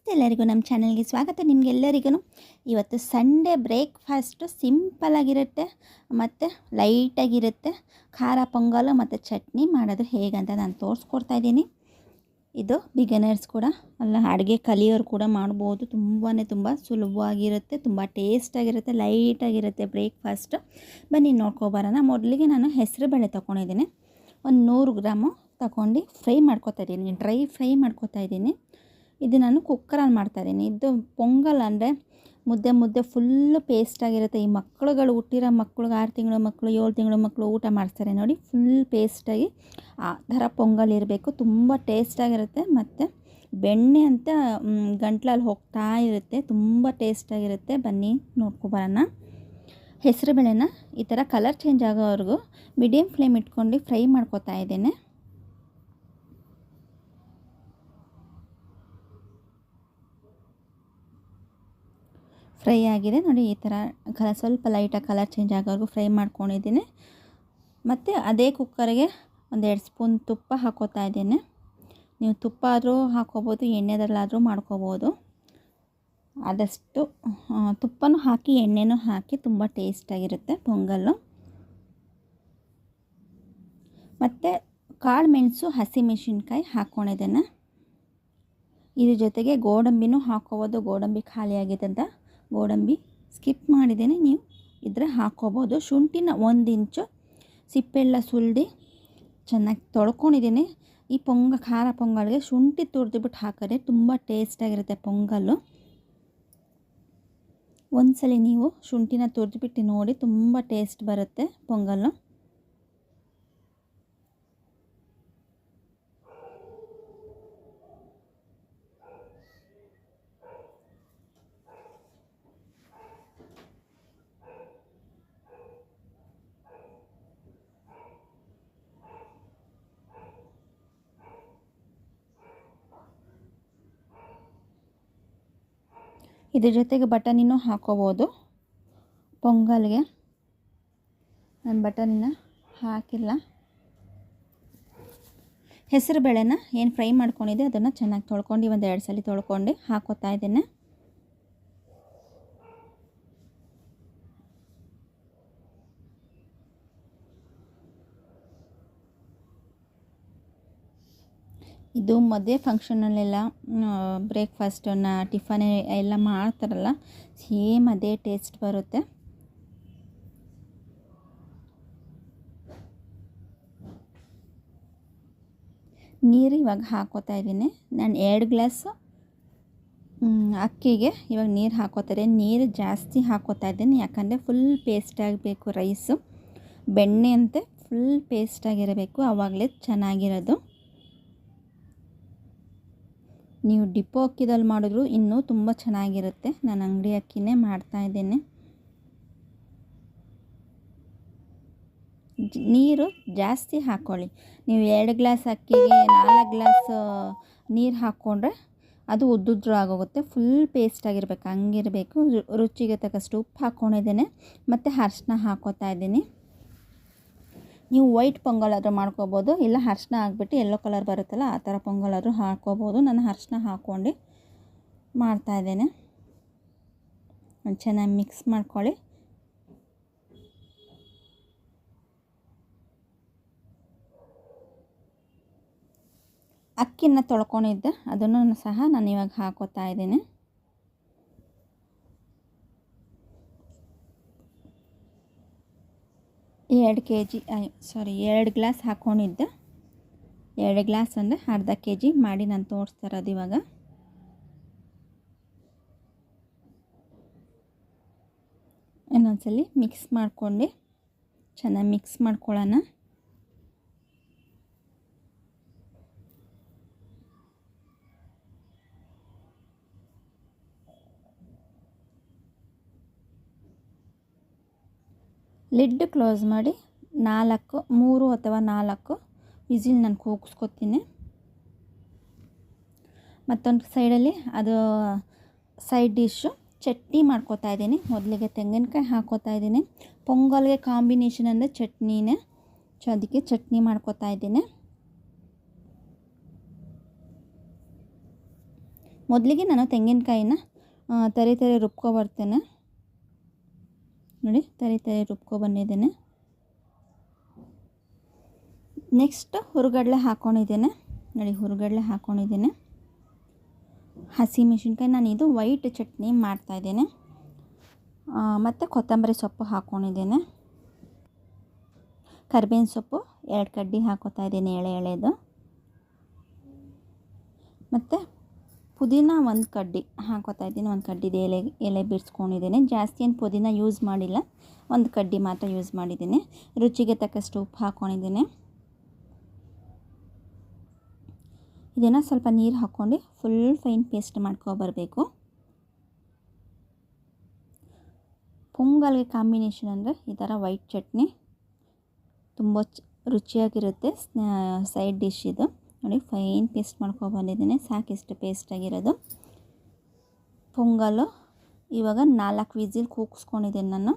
ನಮಸ್ತೆ ಎಲ್ಲರಿಗೂ ನಮ್ಮ ಚಾನಲ್ಗೆ ಸ್ವಾಗತ. ನಿಮಗೆಲ್ಲರಿಗೂ ಇವತ್ತು ಸಂಡೇ ಬ್ರೇಕ್ಫಾಸ್ಟು ಸಿಂಪಲಾಗಿರುತ್ತೆ ಮತ್ತು ಲೈಟಾಗಿರುತ್ತೆ. ಖಾರ ಪೊಂಗಲು ಮತ್ತು ಚಟ್ನಿ ಮಾಡೋದು ಹೇಗಂತ ನಾನು ತೋರಿಸ್ಕೊಡ್ತಾ ಇದ್ದೀನಿ. ಇದು ಬಿಗಿನರ್ಸ್ ಕೂಡ ಅಲ್ಲ, ಅಡುಗೆ ಕಲಿಯೋರು ಕೂಡ ಮಾಡ್ಬೋದು. ತುಂಬ ಸುಲಭವಾಗಿರುತ್ತೆ, ತುಂಬ ಟೇಸ್ಟಾಗಿರುತ್ತೆ, ಲೈಟಾಗಿರುತ್ತೆ ಬ್ರೇಕ್ಫಾಸ್ಟು. ಬನ್ನಿ ನೋಡ್ಕೊಬರೋಣ. ಮೊದಲಿಗೆ ನಾನು ಹೆಸರುಬೇಳೆ ತೊಗೊಂಡಿದ್ದೀನಿ. ಒಂದು 100 ಗ್ರಾಮು ತಗೊಂಡು ಫ್ರೈ ಮಾಡ್ಕೊತಾ ಇದ್ದೀನಿ, ಡ್ರೈ ಫ್ರೈ ಮಾಡ್ಕೊತಾ ಇದ್ದೀನಿ. ಇದು ನಾನು ಕುಕ್ಕರಲ್ಲಿ ಮಾಡ್ತಾಯಿದ್ದೀನಿ. ಇದು ಪೊಂಗಲ್ ಅಂದರೆ ಮುದ್ದೆ ಫುಲ್ಲು ಪೇಸ್ಟಾಗಿರುತ್ತೆ. ಈ ಮಕ್ಕಳುಗಳು ಹುಟ್ಟಿರೋ ಮಕ್ಕಳಿಗೆ 6 ತಿಂಗಳು ಮಕ್ಕಳು 7 ತಿಂಗಳು ಮಕ್ಕಳು ಊಟ ಮಾಡ್ತಾರೆ ನೋಡಿ, ಫುಲ್ ಪೇಸ್ಟಾಗಿ ಆ ಥರ ಪೊಂಗಲ್ ಇರಬೇಕು. ತುಂಬ ಟೇಸ್ಟಾಗಿರುತ್ತೆ ಮತ್ತು ಬೆಣ್ಣೆ ಅಂತ ಗಂಟ್ಲಲ್ಲಿ ಹೋಗ್ತಾ ಇರುತ್ತೆ, ತುಂಬ ಟೇಸ್ಟಾಗಿರುತ್ತೆ. ಬನ್ನಿ ನೋಡ್ಕೊಬರೋಣ. ಹೆಸರುಬೇಳೆನ ಈ ಥರ ಕಲರ್ ಚೇಂಜ್ ಆಗೋವರೆಗೂ ಮೀಡಿಯಮ್ ಫ್ಲೇಮ್ ಇಟ್ಕೊಂಡು ಫ್ರೈ ಮಾಡ್ಕೊತಾ ಇದ್ದೇನೆ. ಫ್ರೈ ಆಗಿದೆ ನೋಡಿ, ಈ ಥರ ಸ್ವಲ್ಪ ಲೈಟಾಗಿ ಕಲರ್ ಚೇಂಜ್ ಆಗೋವರೆಗೂ ಫ್ರೈ ಮಾಡ್ಕೊಂಡಿದ್ದೀನಿ. ಮತ್ತು ಅದೇ ಕುಕ್ಕರ್ಗೆ 1-2 ಸ್ಪೂನ್ ತುಪ್ಪ ಹಾಕೋತಾ ಇದ್ದೀನಿ. ನೀವು ತುಪ್ಪ ಆದರೂ ಹಾಕೋಬೋದು, ಎಣ್ಣೆದಲ್ಲಾದರೂ ಮಾಡ್ಕೋಬೋದು. ಆದಷ್ಟು ತುಪ್ಪನೂ ಹಾಕಿ ಎಣ್ಣೆನೂ ಹಾಕಿ ತುಂಬ ಟೇಸ್ಟಾಗಿರುತ್ತೆ ಪೊಂಗಲ್ಲು. ಮತ್ತು ಕಾಳು ಮೆಣಸು ಹಸಿಮೆಣಸಿನ್ಕಾಯಿ ಹಾಕ್ಕೊಂಡಿದ್ದೇನೆ. ಇದ್ರ ಜೊತೆಗೆ ಗೋಡಂಬಿನೂ ಹಾಕೋಬೋದು. ಗೋಡಂಬಿ ಖಾಲಿಯಾಗಿದೆ ಅಂತ ಗೋಡಂಬಿ ಸ್ಕಿಪ್ ಮಾಡಿದ್ದೇನೆ, ನೀವು ಇದ್ರೆ ಹಾಕ್ಕೋಬೋದು. ಶುಂಠಿನ 1 ಇಂಚು ಸಿಪ್ಪೆಲ್ಲ ಸುಲಿದು ಚೆನ್ನಾಗಿ ತೊಳ್ಕೊಂಡಿದ್ದೀನಿ. ಈ ಖಾರ ಪೊಂಗಲ್ಗೆ ಶುಂಠಿ ತುರಿದ್ಬಿಟ್ಟು ಹಾಕಿದ್ರೆ ತುಂಬ ಟೇಸ್ಟಾಗಿರುತ್ತೆ ಪೊಂಗಲ್ಲು. ಒಂದ್ಸಲಿ ನೀವು ಶುಂಠಿನ ತುರಿದ್ಬಿಟ್ಟು ನೋಡಿ, ತುಂಬ ಟೇಸ್ಟ್ ಬರುತ್ತೆ ಪೊಂಗಲ್ಲು. ಇದ್ರ ಜೊತೆಗೆ ಬಟಾಣಿನೂ ಹಾಕೋಬೋದು ಪೊಂಗಲ್ಗೆ. ನಾನು ಬಟಾಣಿನ ಹಾಕಿಲ್ಲ. ಹೆಸರು ಬೇಳೆನ ಏನು ಫ್ರೈ ಮಾಡ್ಕೊಂಡಿದ್ದೆ ಅದನ್ನು ಚೆನ್ನಾಗಿ ತೊಳ್ಕೊಂಡು 1-2 ಸಲ ತೊಳ್ಕೊಂಡು ಹಾಕೋತಾ ಇದ್ದೇನೆ. ಇದು ಮದುವೆ ಫಂಕ್ಷನಲ್ಲೆಲ್ಲ ಬ್ರೇಕ್ಫಾಸ್ಟನ್ನು ಟಿಫನ್ ಎಲ್ಲ ಮಾಡ್ತಾರಲ್ಲ, ಸೇಮ್ ಅದೇ ಟೇಸ್ಟ್ ಬರುತ್ತೆ. ನೀರು ಇವಾಗ ಹಾಕೋತಾ ಇದ್ದೀನಿ. ನಾನು 2 ಗ್ಲಾಸ್ ಅಕ್ಕಿಗೆ ಇವಾಗ ನೀರು ಹಾಕೋತಾರೆ. ನೀರು ಜಾಸ್ತಿ ಹಾಕೋತಾ ಇದ್ದೀನಿ, ಯಾಕಂದರೆ ಫುಲ್ ಪೇಸ್ಟ್ ಆಗಬೇಕು ರೈಸು. ಬೆಣ್ಣೆ ಅಂತೆ ಫುಲ್ ಪೇಸ್ಟಾಗಿರಬೇಕು, ಆವಾಗಲೇ ಚೆನ್ನಾಗಿರೋದು. ನೀವು ಡಿಪೋ ಅಕ್ಕಿದಲ್ಲಿ ಮಾಡಿದ್ರು ಇನ್ನೂ ತುಂಬ ಚೆನ್ನಾಗಿರುತ್ತೆ. ನಾನು ಅಂಗಡಿ ಅಕ್ಕಿನೇ ಮಾಡ್ತಾಯಿದ್ದೇನೆ. ನೀರು ಜಾಸ್ತಿ ಹಾಕ್ಕೊಳ್ಳಿ. ನೀವು 2 ಗ್ಲಾಸ್ ಅಕ್ಕಿಗೆ 4 ಗ್ಲಾಸ್ ನೀರು ಹಾಕ್ಕೊಂಡ್ರೆ ಅದು ಉದ್ದುದ್ರು ಆಗೋಗುತ್ತೆ. ಫುಲ್ ಪೇಸ್ಟಾಗಿರ್ಬೇಕು, ಹಂಗಿರಬೇಕು. ರುಚಿಗೆ ತಕ್ಕಷ್ಟು ಉಪ್ಪು ಹಾಕ್ಕೊಂಡಿದ್ದೇನೆ ಮತ್ತು ಅರಿಶಿನ ಹಾಕೋತಾ ಇದ್ದೀನಿ. ನೀವು ವೈಟ್ ಪೊಂಗಲಾದರೂ ಮಾಡ್ಕೋಬೋದು, ಇಲ್ಲ ಅರಿಶಿನ ಹಾಕ್ಬಿಟ್ಟು ಯೆಲ್ಲೋ ಕಲರ್ ಬರುತ್ತಲ್ಲ ಆ ಥರ ಪೊಂಗಲಾದರೂ ಹಾಕ್ಕೋಬೋದು. ನಾನು ಅರಿಶಿನ ಹಾಕ್ಕೊಂಡು ಮಾಡ್ತಾಯಿದ್ದೇನೆ. ಚೆನ್ನಾಗಿ ಮಿಕ್ಸ್ ಮಾಡ್ಕೊಳ್ಳಿ. ಅಕ್ಕಿನ ತೊಳ್ಕೊಂಡಿದ್ದೆ ಅದನ್ನು ಸಹ ನಾನು ಇವಾಗ ಹಾಕೋತಾ ಇದ್ದೀನಿ. ಎರಡು ಗ್ಲಾಸ್ ಹಾಕ್ಕೊಂಡಿದ್ದೆ. 2 ಗ್ಲಾಸ್ ಅಂದರೆ ಅರ್ಧ kg ಮಾಡಿ ನಾನು ತೋರಿಸ್ತಾ ಇರೋದು ಇವಾಗ. ಇನ್ನೊಂದ್ಸಲಿ ಮಿಕ್ಸ್ ಮಾಡ್ಕೊಂಡು ಚೆನ್ನಾಗಿ ಮಿಕ್ಸ್ ಮಾಡ್ಕೊಳ್ಳೋಣ. ಲಿಡ್ ಕ್ಲೋಸ್ ಮಾಡಿ 3 ಅಥವಾ 4 ವಿಸಿಲ್ ನಾನು ಕೂಗಿಸ್ಕೊತೀನಿ. ಮತ್ತೊಂದು ಸೈಡಲ್ಲಿ ಅದು ಸೈಡ್ ಡಿಶ್ಶು ಚಟ್ನಿ ಮಾಡ್ಕೋತಾ ಇದ್ದೀನಿ. ಮೊದಲಿಗೆ ತೆಂಗಿನಕಾಯಿ ಹಾಕೋತಾ ಇದ್ದೀನಿ. ಪೊಂಗಲ್ಗೆ ಕಾಂಬಿನೇಷನ್ ಅಂದರೆ ಚಟ್ನಿನೇ, ಅದಕ್ಕೆ ಚಟ್ನಿ ಮಾಡ್ಕೋತಾ ಇದ್ದೀನಿ. ಮೊದಲಿಗೆ ನಾನು ತೆಂಗಿನಕಾಯಿನ ತರಿ ರುಬ್ಕೊಬರ್ತೇನೆ ನೋಡಿ, ತರಿ ರುಬ್ಕೊಬಂದಿದ್ದೇನೆ. ನೆಕ್ಸ್ಟ್ ಹುರುಗಡಲೆ ಹಾಕ್ಕೊಂಡಿದ್ದೇನೆ ನೋಡಿ, ಹುರುಗಡಲೆ ಹಾಕ್ಕೊಂಡಿದ್ದೇನೆ. ಹಸಿಮೆಣಸಿನ್ಕಾಯಿ ನಾನು ಇದು ವೈಟ್ ಚಟ್ನಿ ಮಾಡ್ತಾಯಿದ್ದೇನೆ. ಮತ್ತು ಕೊತ್ತಂಬರಿ ಸೊಪ್ಪು ಹಾಕ್ಕೊಂಡಿದ್ದೇನೆ. ಕರಿಬೇವಿನ ಸೊಪ್ಪು 2 ಕಡ್ಡಿ ಹಾಕೋತಾ ಇದ್ದೀನಿ, ಎಳೆದು. ಮತ್ತು ಪುದೀನ 1 ಕಡ್ಡಿ ಹಾಕೋತಾ ಇದ್ದೀನಿ. 1 ಕಡ್ಡಿದು ಎಲೆ ಬಿಡಿಸ್ಕೊಂಡಿದ್ದೀನಿ. ಜಾಸ್ತಿ ಏನು ಪುದೀನ ಯೂಸ್ ಮಾಡಿಲ್ಲ, 1 ಕಡ್ಡಿ ಮಾತ್ರ ಯೂಸ್ ಮಾಡಿದ್ದೀನಿ. ರುಚಿಗೆ ತಕ್ಕಷ್ಟು ಉಪ್ಪು ಹಾಕ್ಕೊಂಡಿದ್ದೀನಿ. ಇದನ್ನು ಸ್ವಲ್ಪ ನೀರು ಹಾಕ್ಕೊಂಡು ಫುಲ್ ಫೈನ್ ಪೇಸ್ಟ್ ಮಾಡ್ಕೊಬರಬೇಕು. ಪೊಂಗಲ್ಗೆ ಕಾಂಬಿನೇಷನ್ ಅಂದರೆ ಈ ಥರ ವೈಟ್ ಚಟ್ನಿ ತುಂಬ ರುಚಿಯಾಗಿರುತ್ತೆ. ಸೈಡ್ ಡಿಶ್ ಇದು ನೋಡಿ, ಫೈನ್ ಪೇಸ್ಟ್ ಮಾಡ್ಕೊಬಂದಿದ್ದೀನಿ. ಸಾಕಿಷ್ಟು ಪೇಸ್ಟ್ ಆಗಿರೋದು. ಪೊಂಗಲು ಇವಾಗ 4 ವಿಸಿಲ್ ಕೂಗಿಸ್ಕೊಂಡಿದ್ದೀನಿ ನಾನು.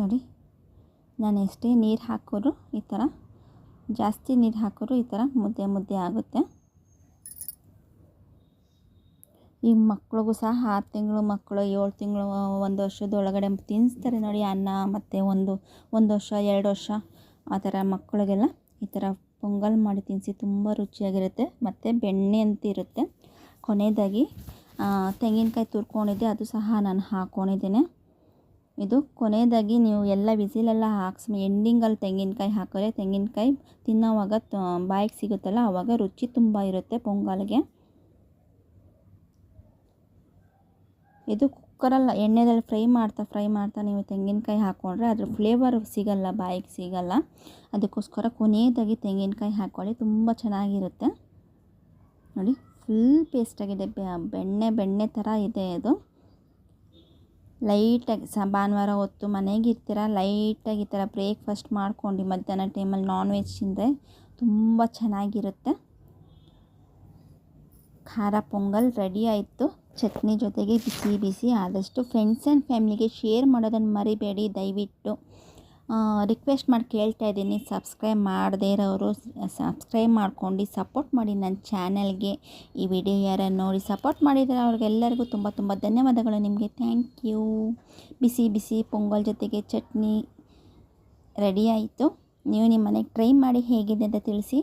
ನೋಡಿ, ನಾನು ಎಷ್ಟೇ ನೀರು ಹಾಕೋರು ಈ ಥರ, ಜಾಸ್ತಿ ನೀರು ಹಾಕೋರು ಈ ಥರ ಮುದ್ದೆ ಆಗುತ್ತೆ. ಈ ಮಕ್ಳಿಗೂ ಸಹ 6 ತಿಂಗಳು ಮಕ್ಕಳು, 7 ತಿಂಗಳು, 1 ವರ್ಷದ ಒಳಗಡೆ ತಿನ್ನಿಸ್ತಾರೆ ನೋಡಿ ಅನ್ನ. ಮತ್ತು 1 ವರ್ಷ 2 ವರ್ಷ ಆ ಥರ ಮಕ್ಕಳಿಗೆಲ್ಲ ಈ ಥರ ಪೊಂಗಲ್ ಮಾಡಿ ತಿನ್ನಿಸಿ, ತುಂಬ ರುಚಿಯಾಗಿರುತ್ತೆ. ಮತ್ತು ಬೆಣ್ಣೆ ಅಂತ ಇರುತ್ತೆ. ಕೊನೆಯದಾಗಿ ತೆಂಗಿನಕಾಯಿ ತುರ್ಕೊಂಡಿದ್ದೆ, ಅದು ಸಹ ನಾನು ಹಾಕ್ಕೊಂಡಿದ್ದೇನೆ. ಇದು ಕೊನೆಯದಾಗಿ ನೀವು ಎಲ್ಲ ವಿಸಿಲೆಲ್ಲ ಎಂಡಿಂಗಲ್ಲಿ ತೆಂಗಿನಕಾಯಿ ಹಾಕಿದ್ರೆ ತೆಂಗಿನಕಾಯಿ ತಿನ್ನೋವಾಗ ಬಾಯಿಗೆ ಸಿಗುತ್ತಲ್ಲ, ಆವಾಗ ರುಚಿ ತುಂಬ ಇರುತ್ತೆ ಪೊಂಗಲ್ಗೆ. ಇದು ಕುಕ್ಕರಲ್ಲಿ ಎಣ್ಣೆದಲ್ಲಿ ಫ್ರೈ ಮಾಡ್ತಾ ನೀವು ತೆಂಗಿನಕಾಯಿ ಹಾಕ್ಕೊಂಡ್ರೆ ಅದ್ರ ಫ್ಲೇವರ್ ಸಿಗಲ್ಲ, ಬಾಯಿಗೆ ಸಿಗಲ್ಲ. ಅದಕ್ಕೋಸ್ಕರ ಕೊನೆಯದಾಗಿ ತೆಂಗಿನಕಾಯಿ ಹಾಕ್ಕೊಳ್ಳಿ, ತುಂಬ ಚೆನ್ನಾಗಿರುತ್ತೆ. ನೋಡಿ, ಫುಲ್ ಪೇಸ್ಟಾಗಿದೆ, ಬೆಣ್ಣೆ ಥರ ಇದೆ ಇದು. ಲೈಟಾಗಿ ಭಾನುವಾರ ಹೊತ್ತು ಮನೆಗಿರ್ತೀರ, ಲೈಟಾಗಿ ಈ ಥರ ಬ್ರೇಕ್ಫಾಸ್ಟ್ ಮಾಡ್ಕೊಂಡು ಮಧ್ಯಾಹ್ನ ಟೈಮಲ್ಲಿ ನಾನ್ ವೆಜ್ ತಿಂದರೆ ತುಂಬ ಚೆನ್ನಾಗಿರುತ್ತೆ. ಖಾರ ಪೊಂಗಲ್ ರೆಡಿ ಆಯಿತು. ಚಟ್ನಿ ಜೊತೆಗೆ ಬಿಸಿ. ಆದಷ್ಟು ಫ್ರೆಂಡ್ಸ್ ಆ್ಯಂಡ್ ಫ್ಯಾಮಿಲಿಗೆ ಶೇರ್ ಮಾಡೋದನ್ನು ಮರಿಬೇಡಿ ದಯವಿಟ್ಟು. ರಿಕ್ವೆಸ್ಟ್ ಮಾಡಿ ಕೇಳ್ತಾ ಇದ್ದೀನಿ, ಸಬ್ಸ್ಕ್ರೈಬ್ ಮಾಡದೇ ಇರೋರು ಸಬ್ಸ್ಕ್ರೈಬ್ ಮಾಡ್ಕೊಂಡು ಸಪೋರ್ಟ್ ಮಾಡಿ ನನ್ನ ಚಾನಲ್ಗೆ. ಈ ವಿಡಿಯೋ ಯಾರು ನೋಡಿ ಸಪೋರ್ಟ್ ಮಾಡಿದರೆ ಅವ್ರಿಗೆಲ್ಲರಿಗೂ ತುಂಬ ಧನ್ಯವಾದಗಳು ನಿಮಗೆ. Thank you. ಬಿಸಿ ಪೊಂಗಲ್ ಜೊತೆಗೆ ಚಟ್ನಿ ರೆಡಿ ಆಯಿತು. ನೀವು ನಿಮ್ಮ ಮನೆಗೆ ಟ್ರೈ ಮಾಡಿ ಹೇಗಿದೆ ಅಂತ ತಿಳಿಸಿ.